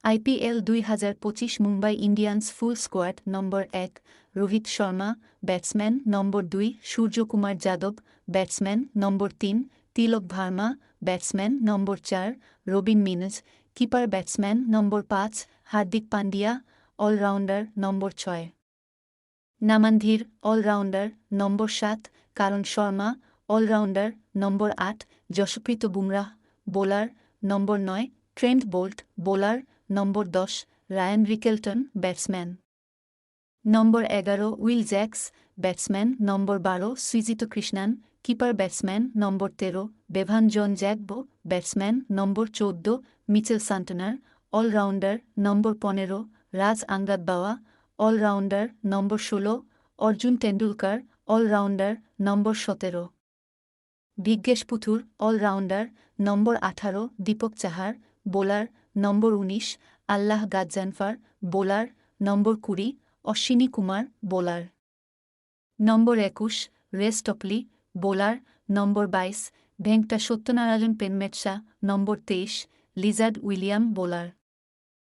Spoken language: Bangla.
আইপিএল ২০২৫ মুম্বাই ইন্ডিয়ান্স ফুল স্কোয়াড নম্বর ১ রোহিত শর্মা ব্যাটসম্যান নম্বর ২ সূর্যকুমার যাদব ব্যাটসম্যান নম্বর ৩ তিলক ভার্মা ব্যাটসম্যান নম্বর ৪ রবিন মিনজ কিপার ব্যাটসম্যান নম্বর ৫ হার্দিক পান্ডিয়া অলরাউন্ডার নম্বর ৬ নামানধীর অলরাউন্ডার নম্বর ৭ কারণ Sharma allrounder number ৮ Jasprit Bumrah bowler number ৯ Trent Boult bowler number ১০ Ryan Rickelton batsman number ১১ will Jacks batsman number ১২ Srijit Krishnan keeper batsman number ১৩ Bevan John জ্যাকবো batsman number ১৪ Mitchell Santner allrounder number ১৫ Raj আঙ্গাদবাওয়া allrounder number ১৬ Arjun Tendulkar allrounder number ১৭ বিজ্ঞেশ Puthur allrounder number ১৮ Dipak Chahar bowler number ১৯ Allah গাজ্জানফার bowler number ২০ Ashwini Kumar bowler number ২১ race Topley bowler number ২২ Venkata Satyanarayan পেনমেটসা number ২৩ Lizaad William bowler